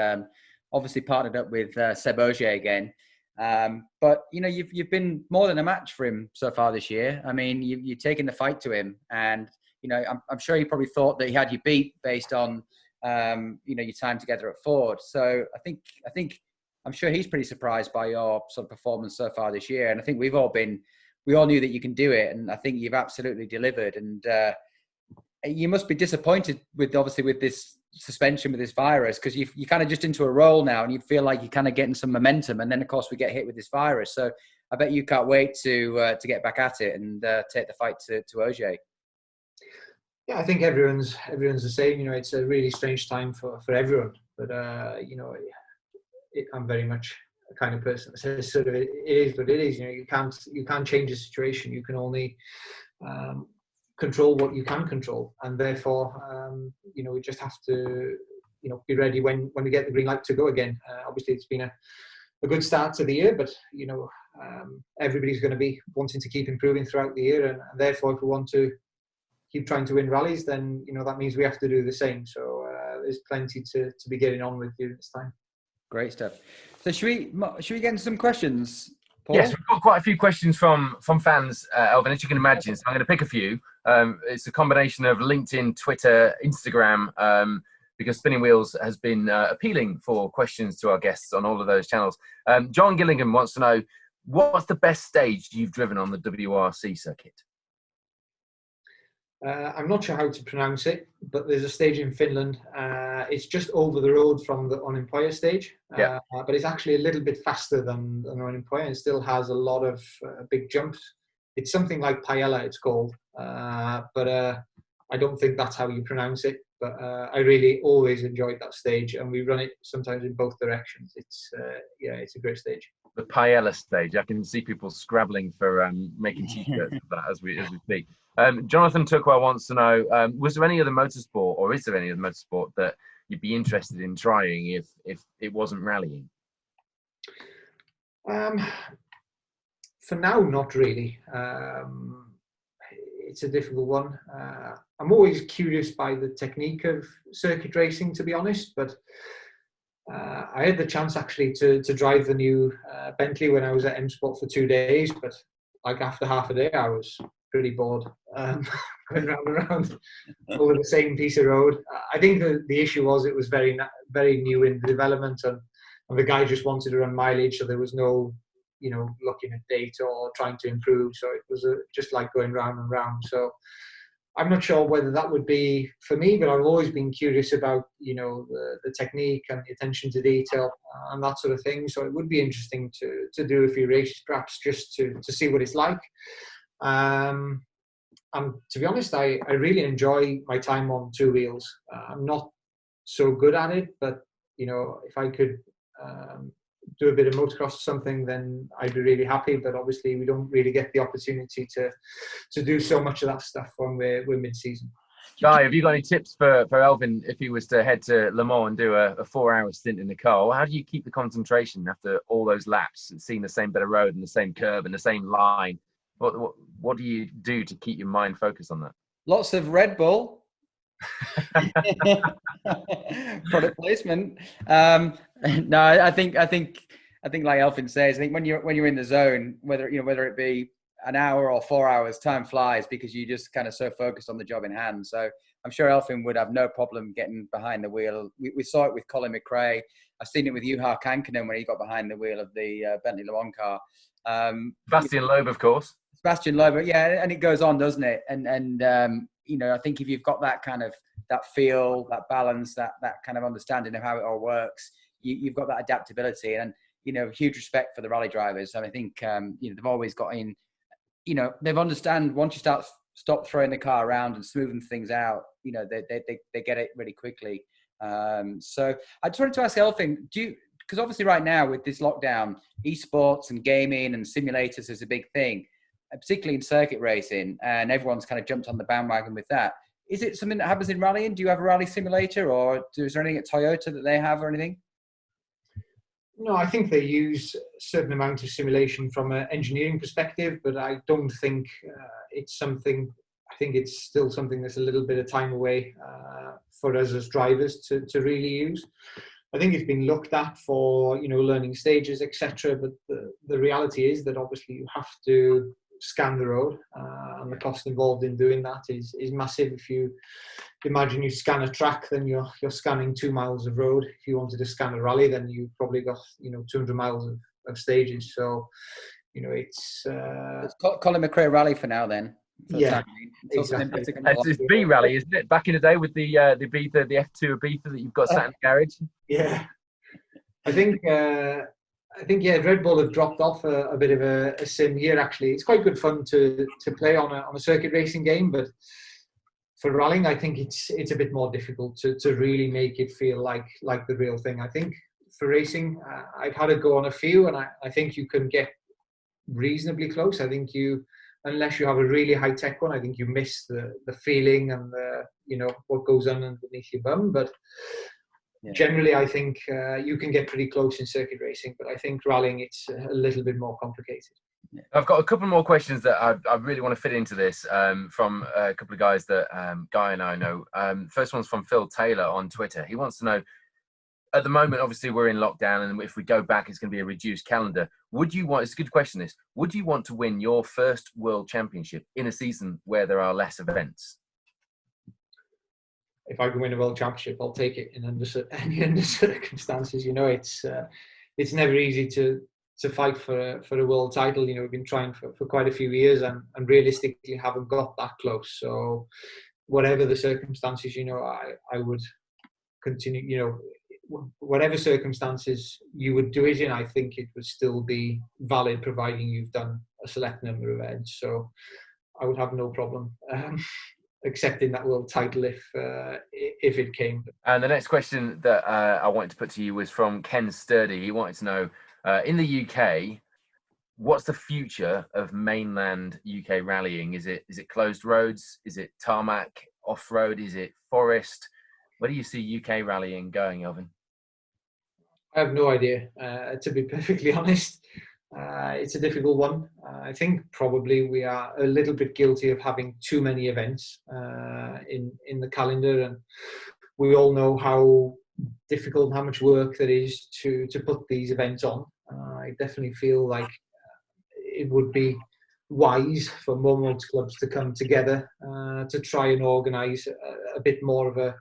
obviously partnered up with Seb Ogier again. But you know, you've been more than a match for him so far this year. I mean, you've taken the fight to him, and you know, I'm sure you probably thought that he had you beat based on, you know, your time together at Ford. So I'm sure he's pretty surprised by your sort of performance so far this year. And I think we all knew that you can do it. And I think you've absolutely delivered. And you must be disappointed with this suspension with this virus, because you're kind of just into a roll now and you feel like you're kind of getting some momentum. And then, of course, we get hit with this virus. So I bet you can't wait to get back at it and take the fight to Ogier. Yeah, I think everyone's the same. You know, it's a really strange time for everyone. But you know, I'm very much a kind of person that says sort of it is what it is. You know, you can't change the situation. You can only control what you can control, and therefore, you know, we just have to, you know, be ready when we get the green light to go again. Obviously, it's been a good start to the year, but you know, everybody's going to be wanting to keep improving throughout the year, and therefore, if we want to keep trying to win rallies, then you know that means we have to do the same. So there's plenty to be getting on with during this time. Great stuff. So should we get into some questions, Paul? Yes, we've got quite a few questions from fans, Elfyn, as you can imagine. So I'm going to pick a few. It's a combination of LinkedIn, Twitter, Instagram, because Spinning Wheels has been appealing for questions to our guests on all of those channels. John Gillingham wants to know, what's the best stage you've driven on the WRC circuit? I'm not sure how to pronounce it, but there's a stage in Finland. It's just over the road from the Unimpoja stage, but it's actually a little bit faster than Unimpoja, and still has a lot of big jumps. It's something like Paella, it's called, but I don't think that's how you pronounce it. But I really always enjoyed that stage, and we run it sometimes in both directions. It's a great stage. The Paella stage. I can see people scrabbling for making t-shirts of that as we speak. Jonathan Turkwell wants to know, was there any other motorsport, or is there any other motorsport that you'd be interested in trying if it wasn't rallying? For now, not really. It's a difficult one. I'm always curious by the technique of circuit racing, to be honest, but I had the chance actually to drive the new Bentley when I was at M Sport for 2 days, but like after half a day I was pretty bored going round and round over the same piece of road. I think the issue was it was very new in the development, and the guy just wanted to run mileage, so there was no, you know, looking at data or trying to improve. So it was just like going round and round. So I'm not sure whether that would be for me, but I've always been curious about, the technique and the attention to detail and that sort of thing. So it would be interesting to do a few races, perhaps just to see what it's like. And to be honest, I really enjoy my time on two wheels. I'm not so good at it, but if I could do a bit of motocross or something, then I'd be really happy. But obviously, we don't really get the opportunity to do so much of that stuff when we're mid-season. Guy, have you got any tips for Elfyn if he was to head to Le Mans and do a 4-hour stint in the car? How do you keep the concentration after all those laps and seeing the same bit of road and the same curve and the same line? What do you do to keep your mind focused on that? Lots of Red Bull. Product placement. No, I think like Elfyn says, I think when you're in the zone, whether it be an hour or 4 hours, time flies because you just kind of so focused on the job in hand. So I'm sure Elfyn would have no problem getting behind the wheel. We saw it with Colin McRae. I've seen it with Juha Kankkunen when he got behind the wheel of the Bentley Le Mans car. Sebastian Loeb, of course. Sebastian Loeb, yeah, and it goes on, doesn't it? And I think if you've got that kind of that feel, that balance, that kind of understanding of how it all works, you've got that adaptability. And huge respect for the rally drivers. And I think they've always got in. They've understand once you stop throwing the car around and smoothing things out. They get it really quickly. So I just wanted to ask Elfyn, because obviously right now with this lockdown, esports and gaming and simulators is a big thing, particularly in circuit racing, and everyone's kind of jumped on the bandwagon with that. Is it something that happens in rallying? Do you have a rally simulator, or is there anything at Toyota that they have or anything? No, I think they use a certain amount of simulation from an engineering perspective, but I don't think it's something. I think it's still something that's a little bit of time away for us as drivers to really use. I think it's been looked at for learning stages, etc. But the reality is that obviously you have to scan the road, and the cost involved in doing that is massive. If you imagine you scan a track, then you're scanning 2 miles of road. If you wanted to scan a rally, then you've probably got 200 miles of stages. So it's Colin McRae rally for now then. Yeah, exactly. It's B rally, isn't it? Back in the day with the Ibiza, the F2 Ibiza that you've got sat in the garage. Yeah, I think Red Bull have dropped off a bit of a sim here. Actually, it's quite good fun to play on a circuit racing game, but for rallying, I think it's a bit more difficult to really make it feel like the real thing. I think for racing, I've had a go on a few, and I think you can get reasonably close. I think unless you have a really high tech one, I think you miss the feeling and what goes on underneath your bum. But generally, I think you can get pretty close in circuit racing, but I think rallying, it's a little bit more complicated. I've got a couple more questions that I really want to fit into this from a couple of guys that Guy and I know. First one's from Phil Taylor on Twitter. He wants to know, at the moment, obviously we're in lockdown, and if we go back, it's going to be a reduced calendar. It's a good question this, would you want to win your first world championship in a season where there are less events? If I can win a world championship, I'll take it in under circumstances. It's never easy to fight for a world title. We've been trying for quite a few years, and realistically haven't got that close. So whatever the circumstances, I would continue. Whatever circumstances you would do it in, I think it would still be valid, providing you've done a select number of events. So I would have no problem accepting that world title if it came. And the next question that I wanted to put to you was from Ken Sturdy. He wanted to know, in the UK, what's the future of mainland UK rallying? Is it closed roads? Is it tarmac, off-road? Is it forest? Where do you see UK rallying going, Elfyn? I have no idea, to be perfectly honest. It's a difficult one. I think probably we are a little bit guilty of having too many events in the calendar, and we all know how difficult and how much work there is to put these events on. I definitely feel like it would be wise for more motor clubs to come together to try and organise a bit more of a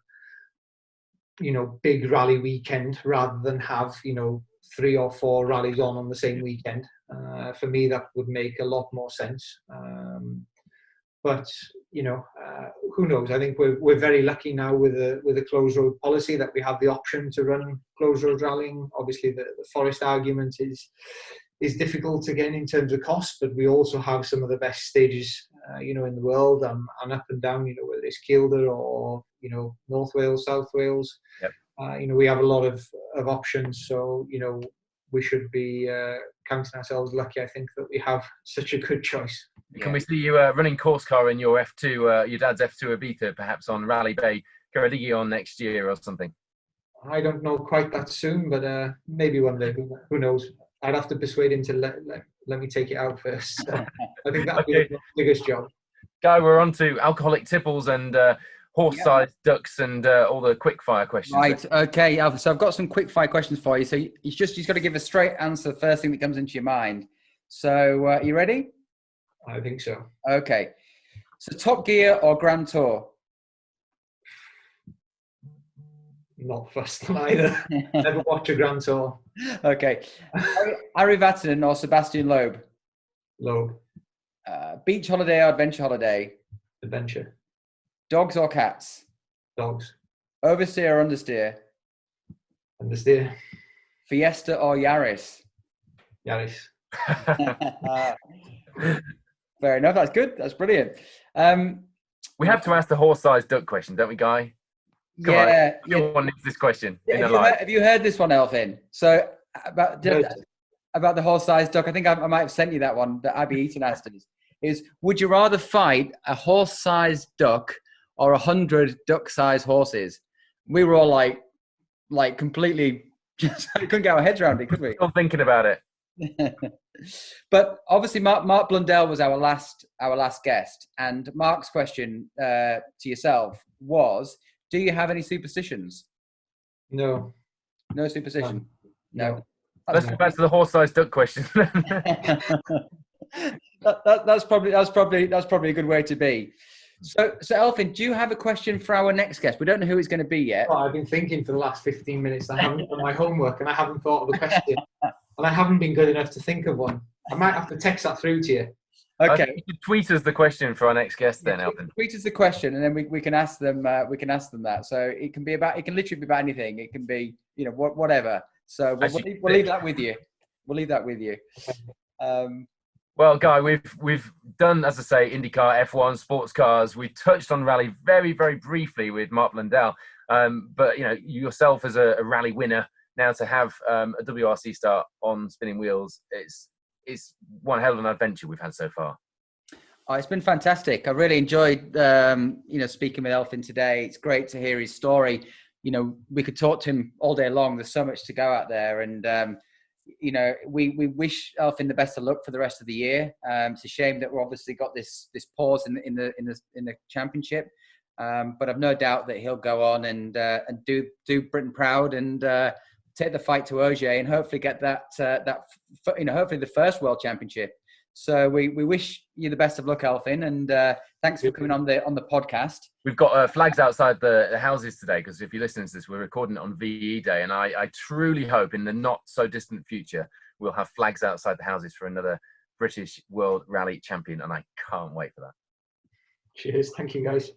big rally weekend, rather than have 3 or 4 rallies on the same weekend. For me, that would make a lot more sense. But who knows? I think we're very lucky now with a closed road policy that we have the option to run closed road rallying. Obviously, the forest argument is difficult again in terms of cost, but we also have some of the best stages, in the world, and up and down, whether it's Kielder or North Wales, South Wales. Yep. We have a lot of options, so we should be counting ourselves lucky, I think, that we have such a good choice. Can we see you running course car in your F2, your dad's F2 Ibiza, perhaps on Rally Bay Ceredigion next year or something? I don't know quite that soon, but maybe one day. Who knows? I'd have to persuade him to let me take it out first. I think that'd be the biggest job. Guy, we're on to alcoholic tipples and horse-sized ducks and all the quickfire questions. Right, okay, Alfyn. So I've got some quickfire questions for you. So he's got to give a straight answer, the first thing that comes into your mind. So you ready? I think so. Okay. So Top Gear or Grand Tour? Not fussed on either. Never watch a Grand Tour. Okay. Harry Vatanen or Sebastian Loeb? Loeb. Beach holiday or adventure holiday? Adventure. Dogs or cats? Dogs. Oversteer or understeer? Understeer. Fiesta or Yaris? Yaris. Fair enough. That's good. That's brilliant. We have to ask the horse-sized duck question, don't we, Guy? Come on. Everyone needs this question. Have you heard this one, Elfyn? So about the horse-sized duck, I think I might have sent you that one that Abby Eaton asked us. Is would you rather fight a horse-sized duck or 100 duck-sized horses? We were all like completely just couldn't get our heads around it, could we? Still thinking about it. But obviously, Mark Blundell was our last guest, and Mark's question to yourself was: do you have any superstitions? No. No superstition. No. Let's go back to the horse-sized duck question. That's probably a good way to be. So Elfyn, do you have a question for our next guest? We don't know who it's going to be yet. Well, I've been thinking for the last 15 minutes. I haven't done my homework and I haven't thought of a question. And I haven't been good enough to think of one. I might have to text that through to you. Okay. You should tweet us the question for our next guest then, Elfyn. Tweet us the question, and then we can ask them. We can ask them that. So it can literally be about anything. It can be whatever. So we'll leave that with you. We'll leave that with you. Well, Guy, we've done, as I say, IndyCar, F1, sports cars. We touched on rally very, very briefly with Mark Blundell. But you yourself as a rally winner, now to have a WRC start on spinning wheels, it's one hell of an adventure we've had so far. Oh, it's been fantastic. I really enjoyed speaking with Elfyn today. It's great to hear his story. We could talk to him all day long. There's so much to go out there, and we wish Elfyn the best of luck for the rest of the year. It's a shame that we've obviously got this pause in the championship, but I've no doubt that he'll go on and do Britain proud and take the fight to Ogier and hopefully get that hopefully the first World Championship. So we wish you the best of luck, Elfyn, and thanks for coming on the podcast. We've got flags outside the houses today, because if you listen to this, we're recording it on VE Day, and I truly hope in the not so distant future we'll have flags outside the houses for another British World Rally Champion, and I can't wait for that. Cheers. Thank you, guys.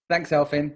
Thanks, Elfyn.